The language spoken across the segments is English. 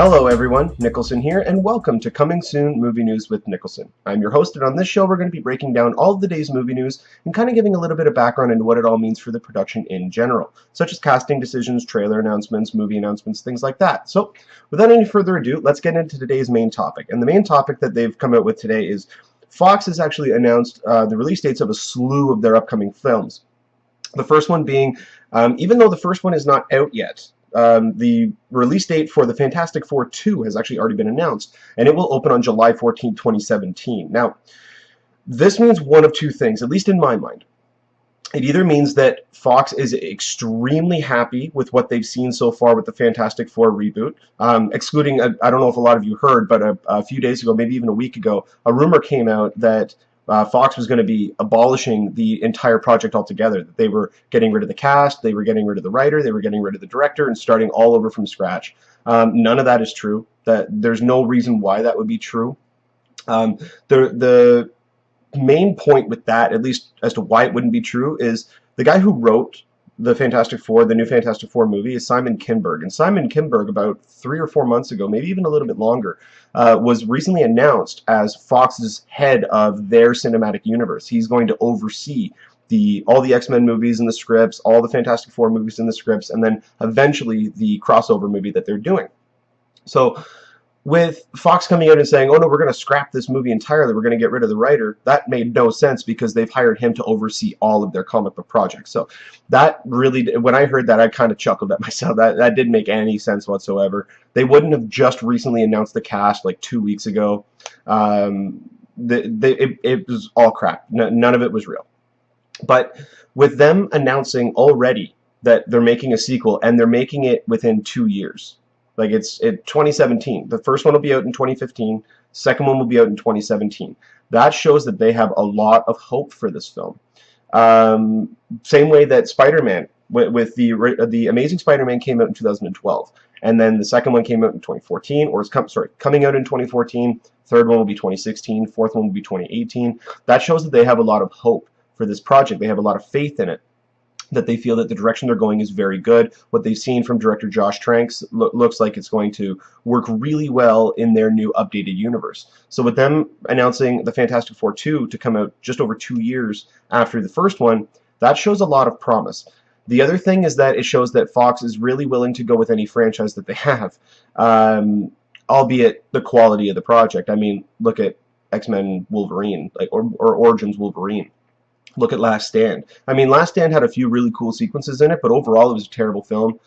Hello everyone, Nicholson here, and welcome to Coming Soon Movie News with Nicholson. I'm your host, and on this show we're going to be breaking down all of the day's movie news and kind of giving a little bit of background into what it all means for the production in general, such as casting decisions, trailer announcements, movie announcements, things like that. So, without any further ado, let's get into today's main topic. And the main topic that they've come out with today is Fox has actually announced the release dates of a slew of their upcoming films. The first one being, even though the first one is not out yet, the release date for the Fantastic Four 2 has actually already been announced, and it will open on July 14, 2017. Now, this means one of two things, at least in my mind. It either means that Fox is extremely happy with what they've seen so far with the Fantastic Four reboot, excluding, I don't know if a lot of you heard, but a few days ago, maybe even a week ago, a rumor came out that Fox was going to be abolishing the entire project altogether, that they were getting rid of the cast, they were getting rid of the writer, they were getting rid of the director, and starting all over from scratch. None of that is true. There's no reason why that would be true. The main point with that, at least as to why it wouldn't be true, is the guy who wrote the Fantastic Four, the new Fantastic Four movie, is Simon Kinberg. And Simon Kinberg, about 3 or 4 months ago, maybe even a little bit longer, was recently announced as Fox's head of their cinematic universe. He's going to oversee all the X-Men movies and the scripts, all the Fantastic Four movies and the scripts, and then eventually the crossover movie that they're doing. So, with Fox coming out and saying, oh no, we're going to scrap this movie entirely, we're going to get rid of the writer, that made no sense because they've hired him to oversee all of their comic book projects. So that really, when I heard that, I kind of chuckled at myself. That didn't make any sense whatsoever. They wouldn't have just recently announced the cast like 2 weeks ago. It was all crap. None of it was real. But with them announcing already that they're making a sequel, and they're making it within 2 years, like it's 2017. The first one will be out in 2015. Second one will be out in 2017. That shows that they have a lot of hope for this film. Same way that Spider-Man, with the Amazing Spider-Man, came out in 2012, and then the second one came out in 2014, or is coming out in 2014. Third one will be 2016. Fourth one will be 2018. That shows that they have a lot of hope for this project. They have a lot of faith in it, that they feel that the direction they're going is very good. What they've seen from director Josh Tranks looks like it's going to work really well in their new updated universe. So with them announcing the Fantastic Four 2 to come out just over 2 years after the first one, that shows a lot of promise. The other thing is that it shows that Fox is really willing to go with any franchise that they have, albeit the quality of the project. I mean, look at X-Men Wolverine, or Origins Wolverine. Look at Last Stand. I mean, Last Stand had a few really cool sequences in it, but overall it was a terrible film.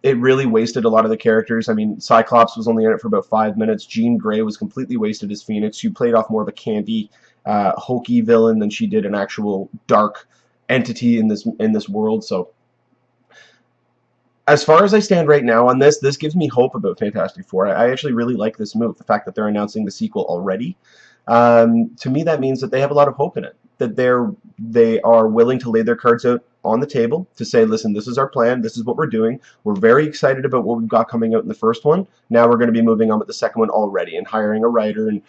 It really wasted a lot of the characters. I mean, Cyclops was only in it for about 5 minutes. Jean Grey was completely wasted as Phoenix. She played off more of a campy, hokey villain than she did an actual dark entity in this world. So, as far as I stand right now on this gives me hope about Fantastic Four. I actually really like this move. The fact that they're announcing the sequel already, to me that means that they have a lot of hope in it. That they are willing to lay their cards out on the table to say, listen, this is our plan, this is what we're doing, we're very excited about what we've got coming out in the first one, now we're going to be moving on with the second one already, and hiring a writer, and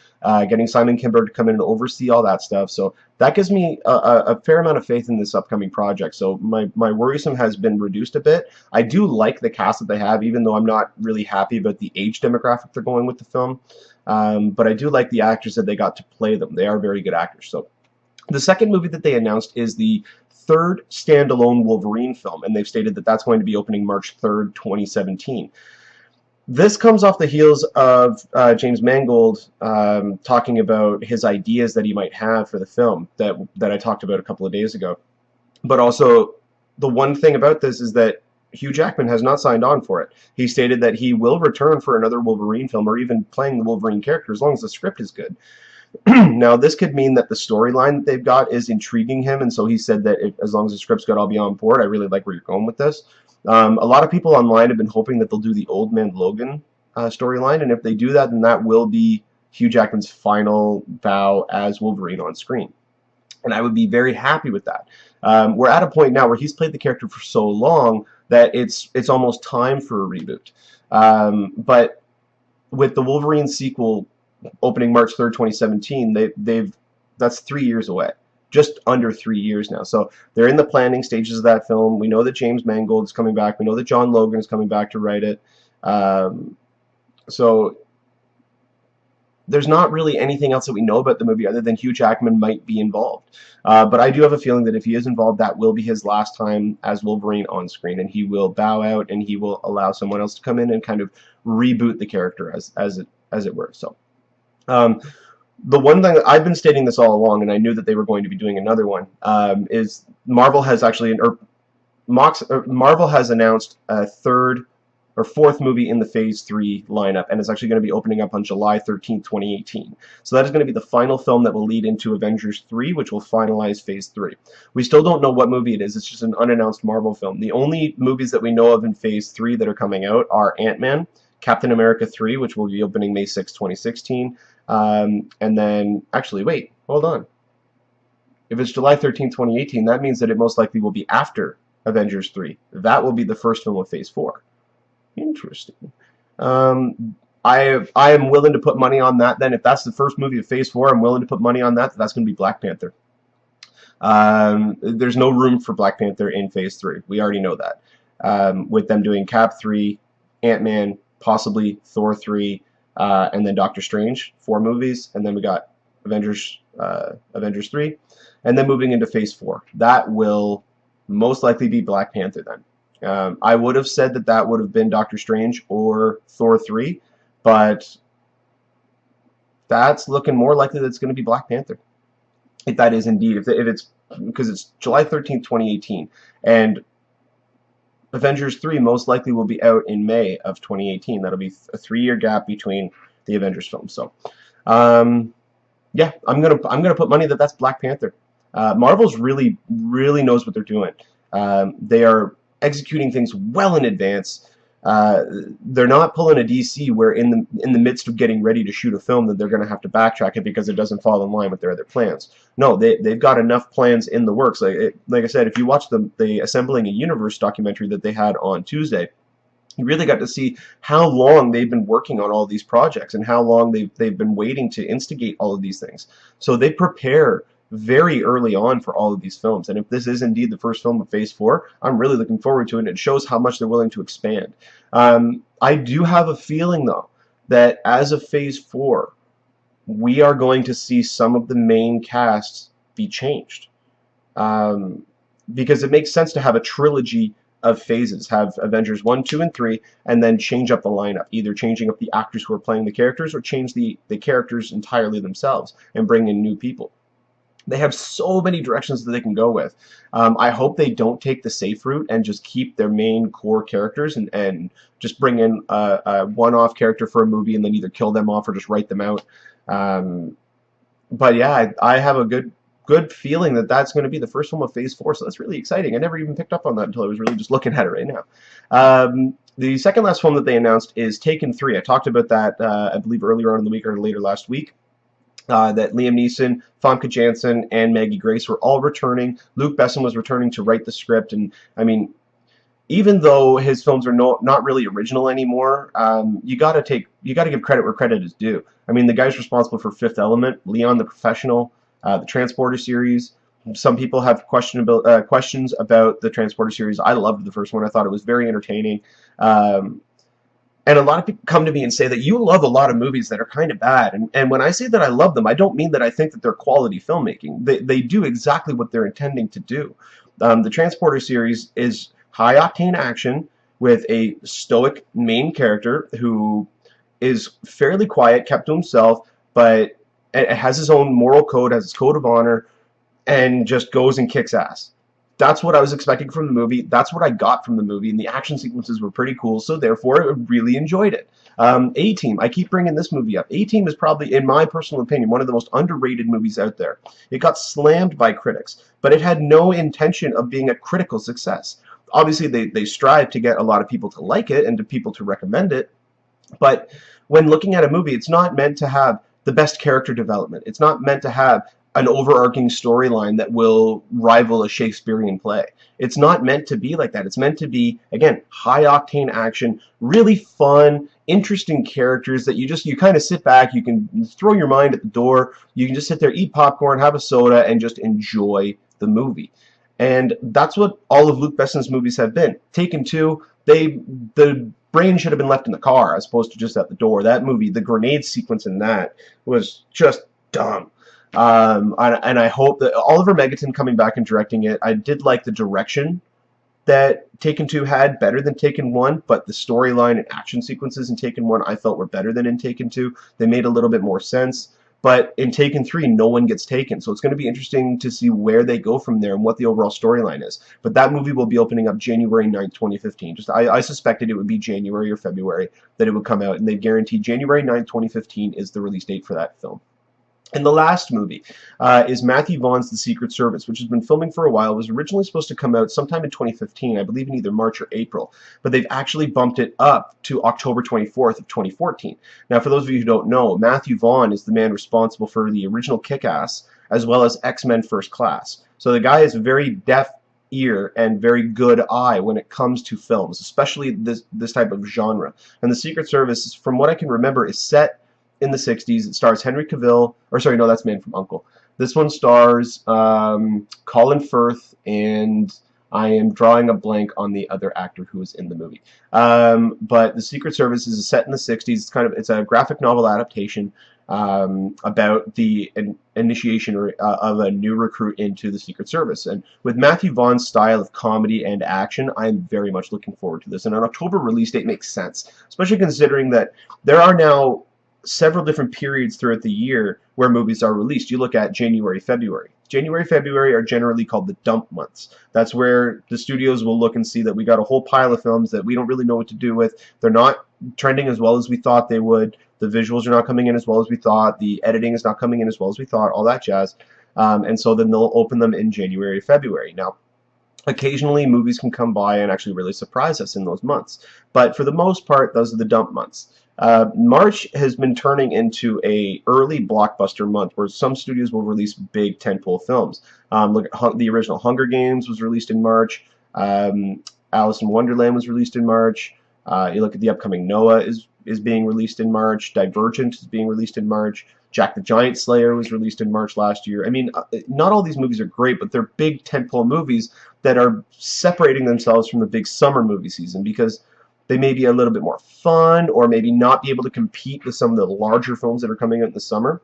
getting Simon Kinberg to come in and oversee all that stuff. So that gives me a fair amount of faith in this upcoming project. So my worrisome has been reduced a bit. I do like the cast that they have, even though I'm not really happy about the age demographic they're going with the film. But I do like the actors that they got to play them. They are very good actors. So the second movie that they announced is the third standalone Wolverine film, and they've stated that that's going to be opening March 3rd, 2017. This comes off the heels of James Mangold talking about his ideas that he might have for the film that I talked about a couple of days ago. But also, the one thing about this is that Hugh Jackman has not signed on for it. He stated that he will return for another Wolverine film, or even playing the Wolverine character, as long as the script is good. Now, this could mean that the storyline that they've got is intriguing him, and so he said that as long as the script's good, I'll be on board. I really like where you're going with this. A lot of people online have been hoping that they'll do the Old Man Logan storyline, and if they do that, then that will be Hugh Jackman's final bow as Wolverine on screen. And I would be very happy with that. We're at a point now where he's played the character for so long that it's almost time for a reboot. But with the Wolverine sequel opening March 3rd, 2017, that's 3 years away. Just under 3 years now. So they're in the planning stages of that film. We know that James Mangold is coming back. We know that John Logan is coming back to write it. So there's not really anything else that we know about the movie other than Hugh Jackman might be involved. But I do have a feeling that if he is involved, that will be his last time as Wolverine on screen, and he will bow out and he will allow someone else to come in and kind of reboot the character as it were. So the one thing that I've been stating this all along, and I knew that they were going to be doing another one, is Marvel has actually, Marvel has announced a third or fourth movie in the Phase 3 lineup, and it's actually going to be opening up on July 13th, 2018. So that is going to be the final film that will lead into Avengers 3, which will finalize Phase 3. We still don't know what movie it is. It's just an unannounced Marvel film. The only movies that we know of in Phase 3 that are coming out are Ant-Man, Captain America 3, which will be opening May 6, 2016, and then, actually, wait, hold on. If it's July 13th, 2018, that means that it most likely will be after Avengers 3. That will be the first film of Phase 4. Interesting. I am willing to put money on that then. If that's the first movie of Phase 4, I'm willing to put money on that. That's going to be Black Panther. There's no room for Black Panther in Phase 3. We already know that. With them doing Cap 3, Ant-Man, possibly Thor 3, and then Doctor Strange, 4 movies, and then we got Avengers 3, and then moving into Phase 4. That will most likely be Black Panther then. I would have said that that would have been Doctor Strange or Thor 3, but that's looking more likely that it's going to be Black Panther. If that is indeed, if it's, because it's July 13th, 2018, and Avengers 3 most likely will be out in May of 2018. That'll be a 3-year gap between the Avengers films. So, yeah, I'm gonna put money that that's Black Panther. Marvel's really knows what they're doing. They are executing things well in advance. They're not pulling a DC where in the midst of getting ready to shoot a film that they're going to have to backtrack it because it doesn't fall in line with their other plans. No, they've got enough plans in the works. Like I said, if you watch the Assembling a Universe documentary that they had on Tuesday, you really got to see how long they've been working on all these projects and how long they've been waiting to instigate all of these things. So they prepare very early on for all of these films, and if this is indeed the first film of Phase 4, I'm really looking forward to it, and it shows how much they're willing to expand. I do have a feeling, though, that as of Phase 4, we are going to see some of the main casts be changed, because it makes sense to have a trilogy of phases, have Avengers 1, 2, and 3, and then change up the lineup, either changing up the actors who are playing the characters or change the characters entirely themselves and bring in new people. They have so many directions that they can go with. I hope they don't take the safe route and just keep their main core characters and just bring in a one-off character for a movie and then either kill them off or just write them out. But yeah, I have a good feeling that that's going to be the first film of Phase 4, so that's really exciting. I never even picked up on that until I was really just looking at it right now. The second last film that they announced is Taken 3. I talked about that, I believe, earlier on in the week or later last week. That Liam Neeson, Famke Janssen, and Maggie Grace were all returning. Luc Besson was returning to write the script, and I mean, even though his films are not really original anymore, you gotta give credit where credit is due. I mean, the guy's responsible for Fifth Element, Leon the Professional, the Transporter series. Some people have questions about the Transporter series. I loved the first one. I thought it was very entertaining. And a lot of people come to me and say that you love a lot of movies that are kind of bad. And when I say that I love them, I don't mean that I think that they're quality filmmaking. They do exactly what they're intending to do. The Transporter series is high-octane action with a stoic main character who is fairly quiet, kept to himself, but has his own moral code, has his code of honor, and just goes and kicks ass. That's what I was expecting from the movie. That's what I got from the movie, and the action sequences were pretty cool, so therefore I really enjoyed it. A-Team, I keep bringing this movie up. A-Team is probably, in my personal opinion, one of the most underrated movies out there. It got slammed by critics, but it had no intention of being a critical success. Obviously, they strive to get a lot of people to like it and to people to recommend it, but when looking at a movie, it's not meant to have the best character development. It's not meant to have an overarching storyline that will rival a Shakespearean play. It's not meant to be like that. It's meant to be, again, high-octane action, really fun, interesting characters that you kind of sit back, you can throw your mind at the door, you can just sit there, eat popcorn, have a soda, and just enjoy the movie. And that's what all of Luc Besson's movies have been. Taken 2, the brain should have been left in the car as opposed to just at the door. That movie, the grenade sequence in that was just dumb. And I hope that Oliver Megaton coming back and directing it, I did like the direction that Taken 2 had, better than Taken 1, but the storyline and action sequences in Taken 1 I felt were better than in Taken 2. They made a little bit more sense. But in Taken 3, no one gets taken. So it's going to be interesting to see where they go from there and what the overall storyline is. But that movie will be opening up January 9th, 2015. I suspected it would be January or February that it would come out. And they've guaranteed January 9th, 2015 is the release date for that film. And the last movie is Matthew Vaughn's The Secret Service, which has been filming for a while. It was originally supposed to come out sometime in 2015, I believe in either March or April, but they've actually bumped it up to October 24th of 2014. Now, for those of you who don't know, Matthew Vaughn is the man responsible for the original Kick-Ass, as well as X-Men First Class. So the guy is a very deft ear and very good eye when it comes to films, especially this type of genre. And The Secret Service, from what I can remember, is set in the 60s. It stars Henry Cavill, or sorry, no, that's Man from U.N.C.L.E. This one stars Colin Firth, and I am drawing a blank on the other actor who was in the movie. But The Secret Service is set in the 60s. It's a graphic novel adaptation about the initiation of a new recruit into the Secret Service. And with Matthew Vaughn's style of comedy and action, I'm very much looking forward to this. And an October release date makes sense, especially considering that there are now several different periods throughout the year where movies are released. You look at January, February. January, February are generally called the dump months. That's where the studios will look and see that we got a whole pile of films that we don't really know what to do with. They're not trending as well as we thought they would. The visuals are not coming in as well as we thought. The editing is not coming in as well as we thought. All that jazz. And so then they'll open them in January, February. Now, occasionally movies can come by and actually really surprise us in those months. But for the most part, those are the dump months. March has been turning into a early blockbuster month where some studios will release big tentpole films. Look at the original Hunger Games was released in March. Alice in Wonderland was released in March. You look at the upcoming Noah is being released in March. Divergent is being released in March. Jack the Giant Slayer was released in March last year. I mean, not all these movies are great, but they're big tentpole movies that are separating themselves from the big summer movie season because they may be a little bit more fun or maybe not be able to compete with some of the larger films that are coming out in the summer.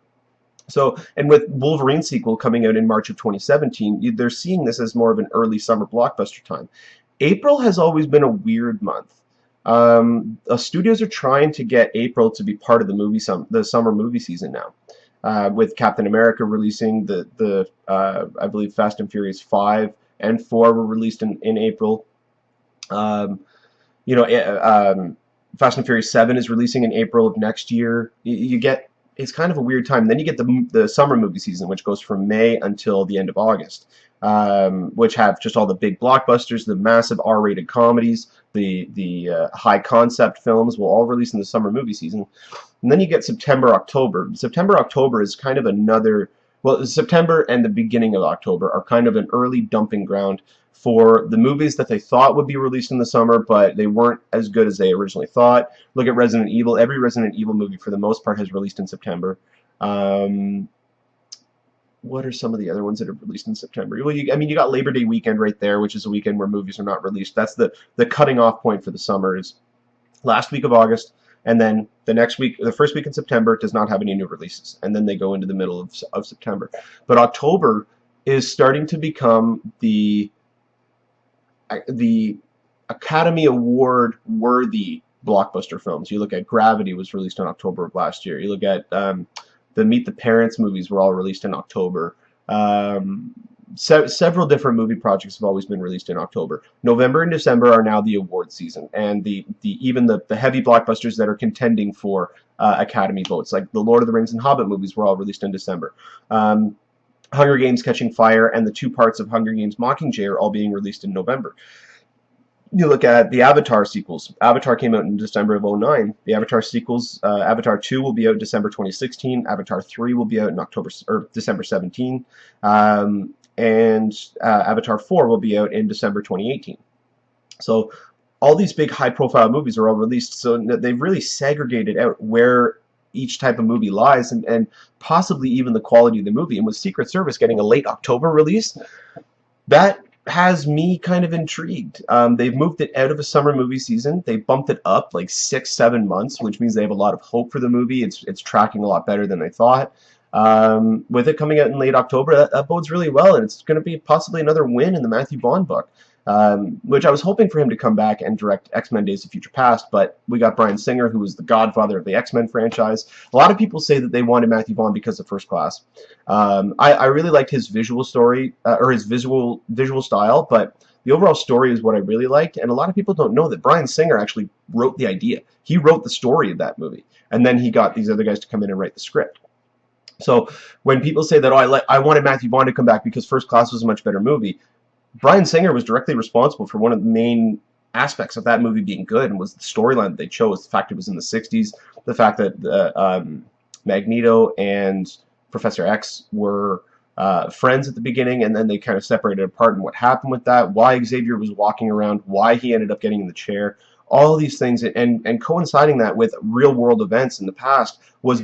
So, and with Wolverine sequel coming out in March of 2017, they're seeing this as more of an early summer blockbuster time. April has always been a weird month. Studios are trying to get April to be part of the summer movie season now. With Captain America releasing I believe Fast and Furious 5 and 4 were released in April. Fast and Furious 7 is releasing in April of next year. It's kind of a weird time. Then you get the summer movie season, which goes from May until the end of August, which have just all the big blockbusters, the massive R-rated comedies, the high concept films will all release in the summer movie season. And then you get September, October. September, October is kind of another, well, September and the beginning of October are kind of an early dumping ground for the movies that they thought would be released in the summer, but they weren't as good as they originally thought. Look at Resident Evil. Every Resident Evil movie, for the most part, has released in September. What are some of the other ones that have released in September? Well, you got Labor Day weekend right there, which is a weekend where movies are not released. That's the cutting off point for the summer is last week of August, and then the next week, the first week in September, does not have any new releases, and then they go into the middle of September. But October is starting to become the Academy Award worthy blockbuster films. You look at Gravity was released in October of last year. You look at the Meet the Parents movies were all released in October. Several different movie projects have always been released in October. November and December are now the award season, and even the heavy blockbusters that are contending for Academy votes, like the Lord of the Rings and Hobbit movies, were all released in December. Hunger Games Catching Fire and the 2 parts of Hunger Games Mockingjay are all being released in November. You look at the Avatar sequels. Avatar came out in December of 2009. The Avatar sequels, Avatar 2 will be out December 2016. Avatar 3 will be out in December 17. And Avatar 4 will be out in December 2018. So all these big high-profile movies are all released. So they've really segregated out where each type of movie lies and possibly even the quality of the movie. And with Secret Service getting a late October release, that has me kind of intrigued. They've moved it out of a summer movie season. They bumped it up like 6-7 months, which means they have a lot of hope for the movie. It's tracking a lot better than I thought. With it coming out in late October, that bodes really well, and it's going to be possibly another win in the Matthew Vaughn book. Which I was hoping for him to come back and direct X-Men Days of Future Past, but we got Bryan Singer, who was the godfather of the X-Men franchise. A lot of people say that they wanted Matthew Vaughn because of First Class. I really liked his visual story, or his visual style, but the overall story is what I really liked, and a lot of people don't know that Bryan Singer actually wrote the idea. He wrote the story of that movie, and then he got these other guys to come in and write the script. So when people say that, oh, I wanted Matthew Vaughn to come back because First Class was a much better movie, Bryan Singer was directly responsible for one of the main aspects of that movie being good, and was the storyline that they chose. The fact it was in the 60s, the fact that Magneto and Professor X were friends at the beginning, and then they kind of separated apart, and what happened with that, why Xavier was walking around, why he ended up getting in the chair, all these things, and coinciding that with real-world events in the past was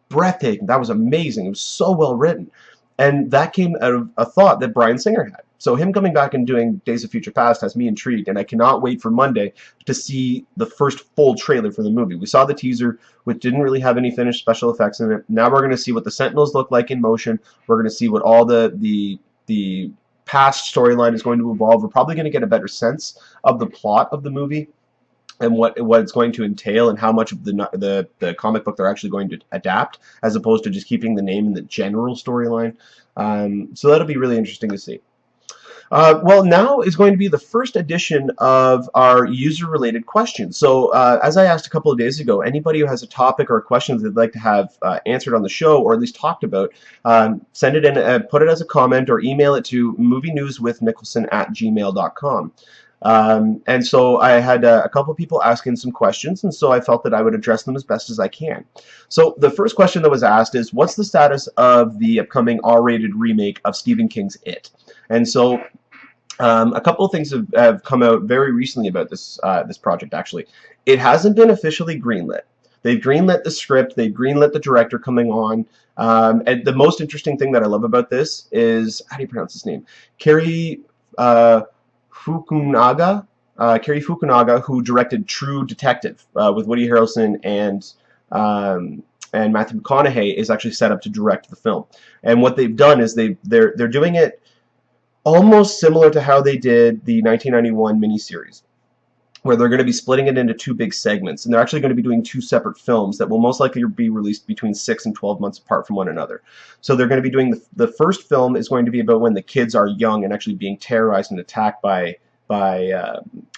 breathtaking. That was amazing. It was so well written. And that came out of a thought that Bryan Singer had. So him coming back and doing Days of Future Past has me intrigued, and I cannot wait for Monday to see the first full trailer for the movie. We saw the teaser, which didn't really have any finished special effects in it. Now we're going to see what the Sentinels look like in motion. We're going to see what all the past storyline is going to evolve. We're probably going to get a better sense of the plot of the movie and what it's going to entail, and how much of the comic book they're actually going to adapt, as opposed to just keeping the name in the general storyline. So that'll be really interesting to see. Well, now is going to be the first edition of our user-related questions. So, as I asked a couple of days ago, anybody who has a topic or a question that they'd like to have answered on the show, or at least talked about, send it in, put it as a comment, or email it to movienewswithnicholson@gmail.com. And so I had a couple people asking some questions, and so I felt that I would address them as best as I can. So the first question that was asked is, what's the status of the upcoming R-rated remake of Stephen King's It? And so a couple of things have come out very recently about this project, actually. It hasn't been officially greenlit. They've greenlit the script, they've greenlit the director coming on, and the most interesting thing that I love about this is, how do you pronounce his name? Cary Fukunaga, who directed True Detective with Woody Harrelson and Matthew McConaughey, is actually set up to direct the film. And what they've done is they're doing it almost similar to how they did the 1991 miniseries, where they're going to be splitting it into two big segments, and they're actually going to be doing two separate films that will most likely be released between 6 and 12 months apart from one another. So they're going to be doing the first film is going to be about when the kids are young and actually being terrorized and attacked by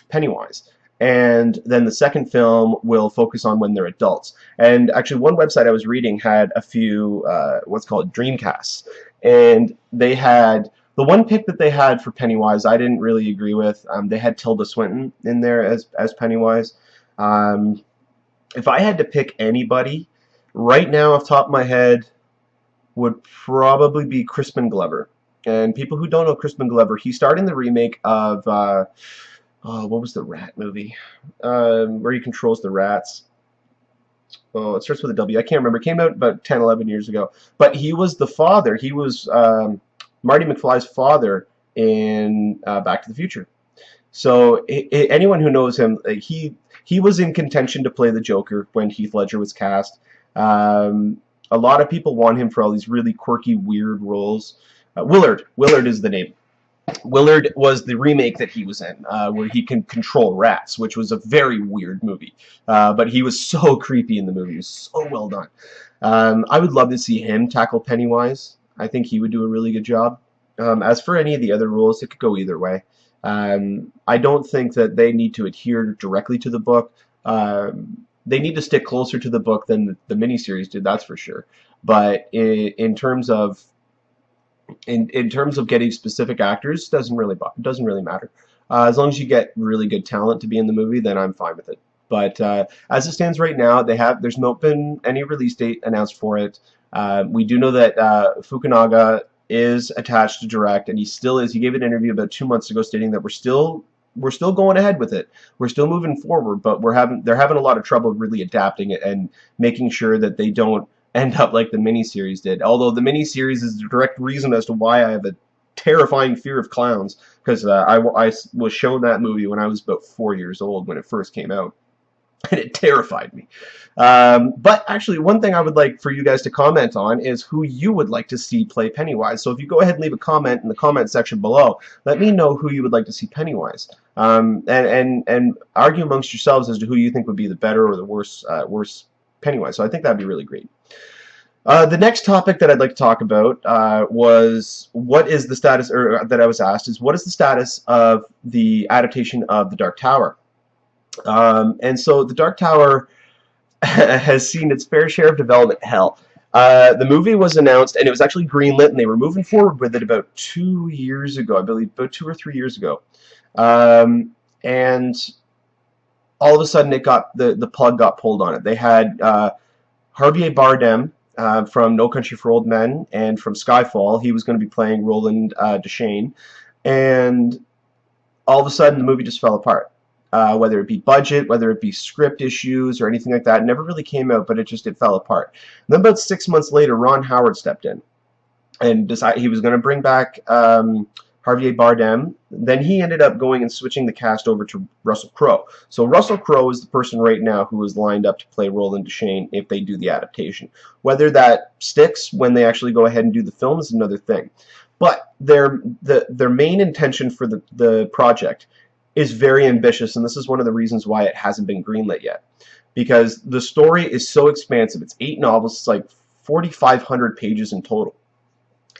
Pennywise. And then the second film will focus on when they're adults. And actually, one website I was reading had a few what's called Dreamcasts, and they had the one pick that they had for Pennywise I didn't really agree with. They had Tilda Swinton in there as Pennywise. If I had to pick anybody right now off the top of my head, would probably be Crispin Glover. And people who don't know Crispin Glover, he starred in the remake of what was the rat movie? Where he controls the rats. Oh, it starts with a W. I can't remember. It came out about 10, 11 years ago. But he was the father. He was Marty McFly's father in Back to the Future. So anyone who knows him, he was in contention to play the Joker when Heath Ledger was cast. A lot of people want him for all these really quirky, weird roles. Willard is the name. Willard was the remake that he was in, where he can control rats, which was a very weird movie. But he was so creepy in the movie. It was so well done. I would love to see him tackle Pennywise. I think he would do a really good job. As for any of the other roles, it could go either way. I don't think that they need to adhere directly to the book. They need to stick closer to the book than the miniseries did, that's for sure. But in terms of getting specific actors, doesn't really matter. As long as you get really good talent to be in the movie, then I'm fine with it. But as it stands right now, there's not been any release date announced for it. We do know that Fukunaga is attached to direct, and he still is. He gave an interview about 2 months ago stating that we're still going ahead with it. We're still moving forward, but they're having a lot of trouble really adapting it and making sure that they don't end up like the miniseries did. Although the miniseries is the direct reason as to why I have a terrifying fear of clowns, because I was shown that movie when I was about 4 years old when it first came out, and it terrified me. But actually, one thing I would like for you guys to comment on is who you would like to see play Pennywise. So if you go ahead and leave a comment in the comment section below, let me know who you would like to see Pennywise, and argue amongst yourselves as to who you think would be the better or the worse Pennywise. So I think that'd be really great. The next topic that I'd like to talk about was what is the status, or that I was asked is, what is the status of the adaptation of The Dark Tower? And so The Dark Tower has seen its fair share of development hell. The movie was announced, and it was actually greenlit, and they were moving forward with it about 2 years ago, I believe, about 2 or 3 years ago. And all of a sudden, the plug got pulled on it. They had Javier Bardem from No Country for Old Men and from Skyfall. He was going to be playing Roland Deschain, and all of a sudden, the movie just fell apart. Whether it be budget, whether it be script issues or anything like that, it never really came out, but it fell apart. And then about 6 months later, Ron Howard stepped in and decided he was going to bring back Javier Bardem. Then he ended up going and switching the cast over to Russell Crowe. So Russell Crowe is the person right now who is lined up to play Roland Deschain if they do the adaptation. Whether that sticks when they actually go ahead and do the film is another thing. But their main intention for the project is very ambitious, and this is one of the reasons why it hasn't been greenlit yet. Because the story is so expansive. It's 8 novels, it's like 4,500 pages in total.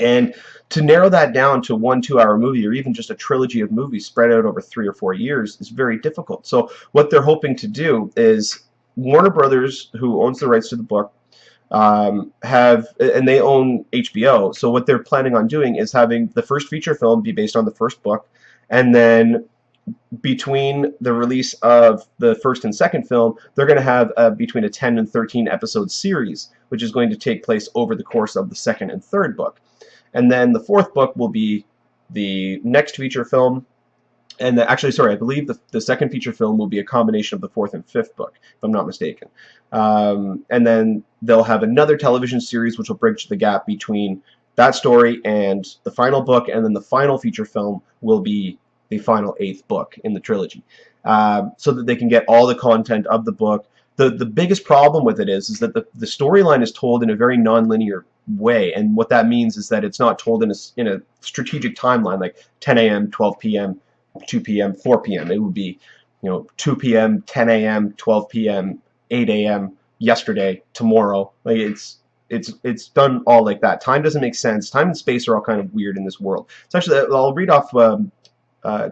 And to narrow that down to 1 2-hour movie, or even just a trilogy of movies spread out over 3 or 4 years, is very difficult. So what they're hoping to do is, Warner Brothers, who owns the rights to the book, and they own HBO, so what they're planning on doing is having the first feature film be based on the first book, and then between the release of the first and second film, they're going to have between a 10 and 13 episode series, which is going to take place over the course of the second and third book. And then the fourth book will be the next feature film. And actually, sorry, I believe the second feature film will be a combination of the fourth and fifth book, if I'm not mistaken. And then they'll have another television series which will bridge the gap between that story and the final book, and then the final feature film will be the final 8th book in the trilogy, so that they can get all the content of the book. The biggest problem with it is that the storyline is told in a very non-linear way, and what that means is that it's not told in a strategic timeline, like 10 a.m., 12 p.m., 2 p.m., 4 p.m. It would be, 2 p.m., 10 a.m., 12 p.m., 8 a.m., yesterday, tomorrow. Like it's done all like that. Time doesn't make sense. Time and space are all kind of weird in this world. So actually, I'll read off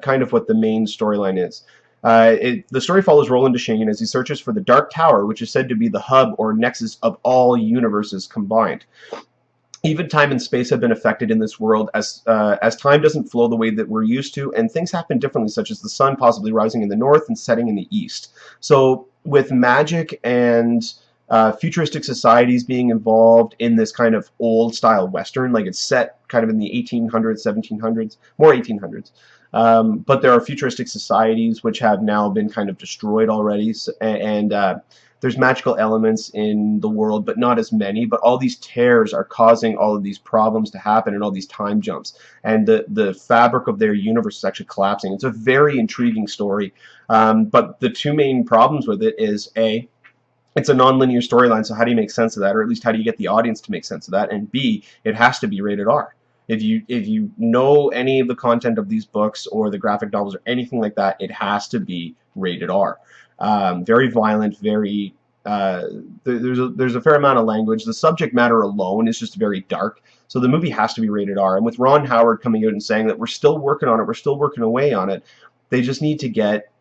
kind of what the main storyline is. The story follows Roland Deschain as he searches for the Dark Tower, which is said to be the hub or nexus of all universes combined. Even time and space have been affected in this world, as time doesn't flow the way that we're used to, and things happen differently, such as the sun possibly rising in the north and setting in the east. So with magic and futuristic societies being involved in this kind of old style Western, like it's set kind of in the 1800s, 1700s, more 1800s. But there are futuristic societies which have now been kind of destroyed already, and there's magical elements in the world, but not as many. But all these tears are causing all of these problems to happen, and all these time jumps, and the fabric of their universe is actually collapsing. It's a very intriguing story, but the two main problems with it is, A, it's a non-linear storyline, so how do you make sense of that, or at least how do you get the audience to make sense of that? And B, it has to be rated R. If you know any of the content of these books or the graphic novels or anything like that, it has to be rated R. Very violent, very there's a fair amount of language. The subject matter alone is just very dark, so the movie has to be rated R. And with Ron Howard coming out and saying that we're still working on it, we're still working away on it, they just need to get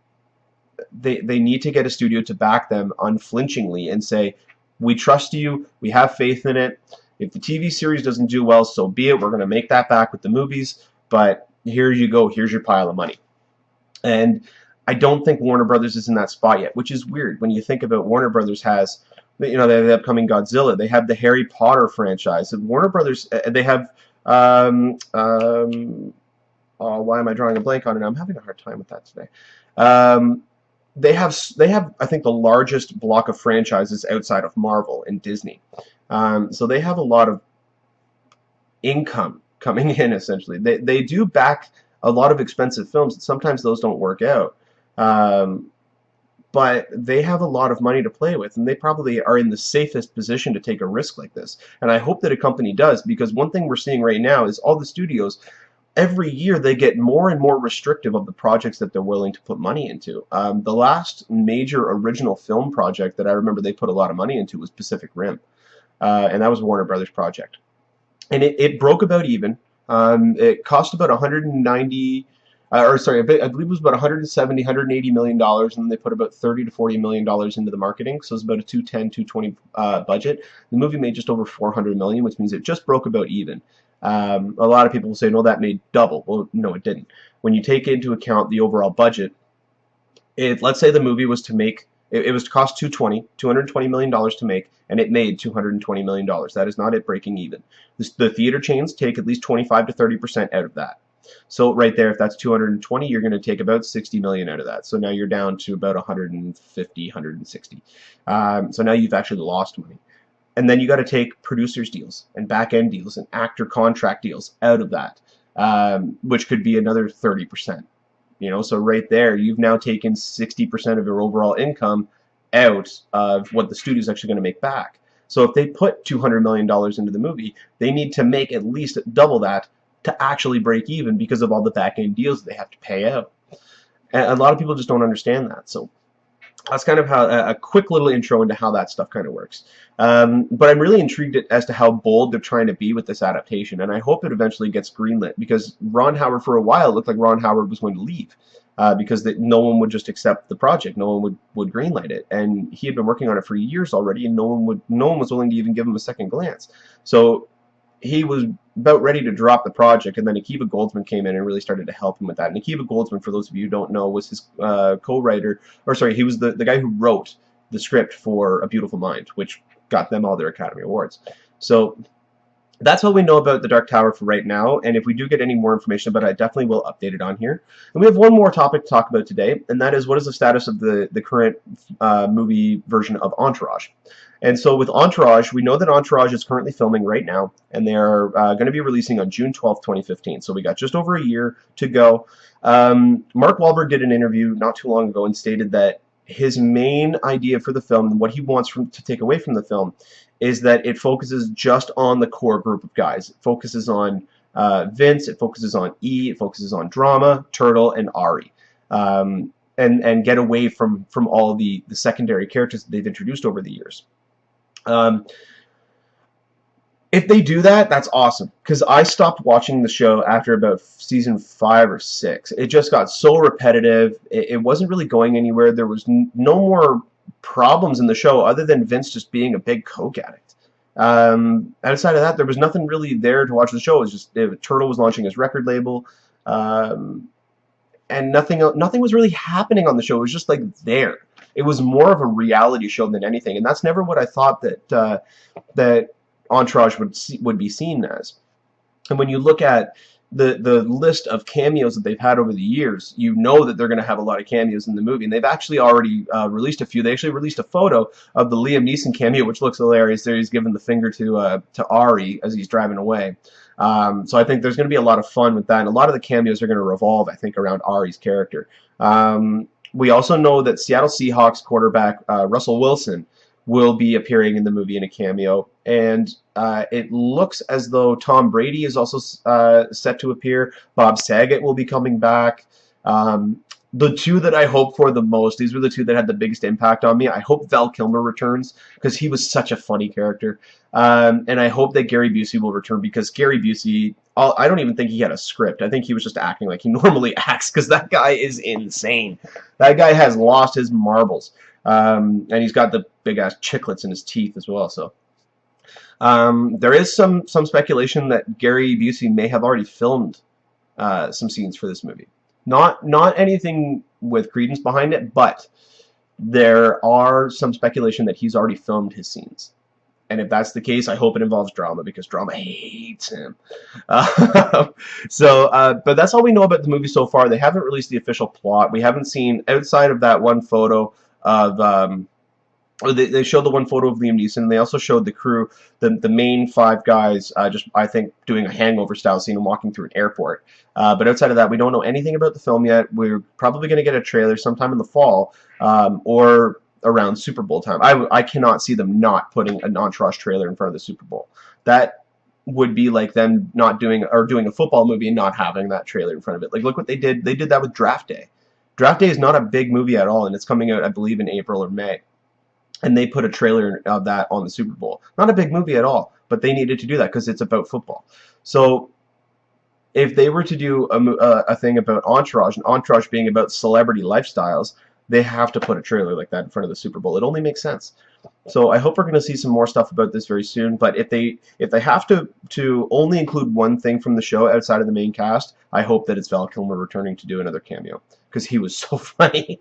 they need to get a studio to back them unflinchingly and say, we trust you, we have faith in it. If the TV series doesn't do well, so be it. We're going to make that back with the movies, but here you go. Here's your pile of money. And I don't think Warner Brothers is in that spot yet, which is weird when you think about Warner Brothers has, they have the upcoming Godzilla. They have the Harry Potter franchise. And Warner Brothers, they have, why am I drawing a blank on it? I'm having a hard time with that today. They have, I think, the largest block of franchises outside of Marvel and Disney. So they have a lot of income coming in, essentially. They do back a lot of expensive films, and sometimes those don't work out. Um, but they have a lot of money to play with, and they probably are in the safest position to take a risk like this. And I hope that a company does, because one thing we're seeing right now is all the studios, every year they get more and more restrictive of the projects that they're willing to put money into. The last major original film project that I remember they put a lot of money into was Pacific Rim, and that was a Warner Brothers project. And it broke about even. It cost about 190, or sorry, I believe it was about 170, 180 million dollars, and then they put about 30 to 40 million dollars into the marketing. So it's about a 210, 220 budget. The movie made just over 400 million, which means it just broke about even. A lot of people will say, no, that made double. Well, no, it didn't. When you take into account the overall budget, let's say the movie was to make, it was to cost $220 million to make, and it made $220 million. That is not it breaking even. The theater chains take at least 25 to 30% out of that. So right there, if that's 220, you're going to take about 60 million out of that. So now you're down to about 150, 160. So now you've actually lost money. And then you got to take producers deals and back-end deals and actor contract deals out of that, which could be another 30%. You know, so right there, you've now taken 60% of your overall income out of what the studio's actually going to make back. So if they put $200 million into the movie, they need to make at least double that to actually break even because of all the back-end deals that they have to pay out. And a lot of people just don't understand that. So that's kind of how a quick little intro into how that stuff kind of works. But I'm really intrigued as to how bold they're trying to be with this adaptation, and I hope it eventually gets greenlit, because Ron Howard for a while looked like Ron Howard was going to leave because no one would just accept the project, no one would greenlight it, and he had been working on it for years already, and no one was willing to even give him a second glance. So he was about ready to drop the project, and then Akiva Goldsman came in and really started to help him with that. And Akiva Goldsman, for those of you who don't know, was his co-writer, or sorry, he was the guy who wrote the script for A Beautiful Mind, which got them all their Academy Awards. So that's what we know about The Dark Tower for right now, and if we do get any more information about it, I definitely will update it on here. And we have one more topic to talk about today, and that is, what is the status of the current movie version of Entourage? And so with Entourage, we know that Entourage is currently filming right now, and they're going to be releasing on June 12th, 2015. So we got just over a year to go. Mark Wahlberg did an interview not too long ago and stated that his main idea for the film, and what he wants to take away from the film, is that it focuses just on the core group of guys. It focuses on Vince, it focuses on E, it focuses on Drama, Turtle, and Ari. And get away from all the secondary characters that they've introduced over the years. If they do that, that's awesome, because I stopped watching the show after about season 5 or 6. It just got so repetitive. It wasn't really going anywhere. There was no more problems in the show other than Vince just being a big coke addict. Outside of that, there was nothing really there to watch the show. It was just Turtle was launching his record label, and nothing was really happening on the show. It was just like there. It was more of a reality show than anything, and that's never what I thought that that Entourage would be seen as. And when you look at the list of cameos that they've had over the years, you know that they're going to have a lot of cameos in the movie, and they've actually already released a few. They actually released a photo of the Liam Neeson cameo, which looks hilarious. There he's giving the finger to Ari as he's driving away. So I think there's going to be a lot of fun with that, and a lot of the cameos are going to revolve, I think, around Ari's character. We also know that Seattle Seahawks quarterback Russell Wilson will be appearing in the movie in a cameo, and it looks as though Tom Brady is also set to appear. Bob Saget will be coming back. The two that I hope for the most, these were the two that had the biggest impact on me. I hope Val Kilmer returns, because he was such a funny character. And I hope that Gary Busey will return, because Gary Busey, I don't even think he had a script. I think he was just acting like he normally acts, because that guy is insane. That guy has lost his marbles. And he's got the big-ass chiclets in his teeth as well. So there is some speculation that Gary Busey may have already filmed some scenes for this movie. Not anything with credence behind it, but there are some speculation that he's already filmed his scenes. And if that's the case, I hope it involves Drama, because Drama hates him. But that's all we know about the movie so far. They haven't released the official plot. We haven't seen, outside of that one photo of They showed the one photo of Liam Neeson, and they also showed the crew, the main 5 guys, just, I think, doing a hangover style scene and walking through an airport. But outside of that, we don't know anything about the film yet. We're probably going to get a trailer sometime in the fall, or around Super Bowl time. I cannot see them not putting an Entourage trailer in front of the Super Bowl. That would be like them not doing, or doing a football movie and not having that trailer in front of it. Like, look what they did. They did that with Draft Day. Draft Day is not a big movie at all, and it's coming out, I believe, in April or May. And they put a trailer of that on the Super Bowl. Not a big movie at all, but they needed to do that because it's about football. So if they were to do a thing about Entourage, and Entourage being about celebrity lifestyles, they have to put a trailer like that in front of the Super Bowl. It only makes sense. So I hope we're going to see some more stuff about this very soon. But if they have to only include one thing from the show outside of the main cast, I hope that it's Val Kilmer returning to do another cameo, because he was so funny.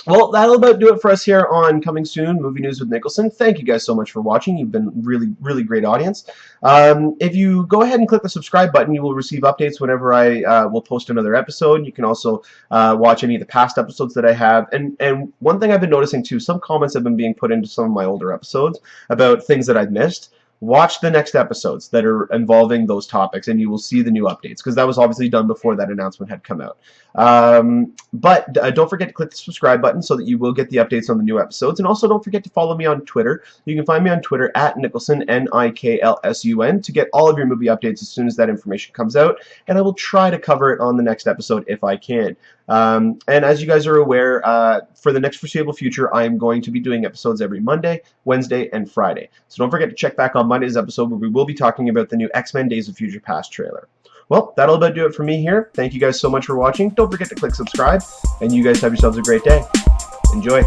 Well, that'll about do it for us here on Coming Soon, Movie News with Nicholson. Thank you guys so much for watching. You've been really, really great audience. If you go ahead and click the subscribe button, you will receive updates whenever I will post another episode. You can also watch any of the past episodes that I have. And one thing I've been noticing too, some comments have been being put into some of my older episodes about things that I've missed. Watch the next episodes that are involving those topics, and you will see the new updates, because that was obviously done before that announcement had come out. But don't forget to click the subscribe button so that you will get the updates on the new episodes, and also don't forget to follow me on Twitter. You can find me on Twitter at Nicholson, Niklsun, to get all of your movie updates as soon as that information comes out, and I will try to cover it on the next episode if I can. And as you guys are aware, for the next foreseeable future, I am going to be doing episodes every Monday, Wednesday, and Friday. So don't forget to check back on Monday's episode, where we will be talking about the new X-Men Days of Future Past trailer. Well, that'll about do it for me here. Thank you guys so much for watching. Don't forget to click subscribe, and you guys have yourselves a great day. Enjoy.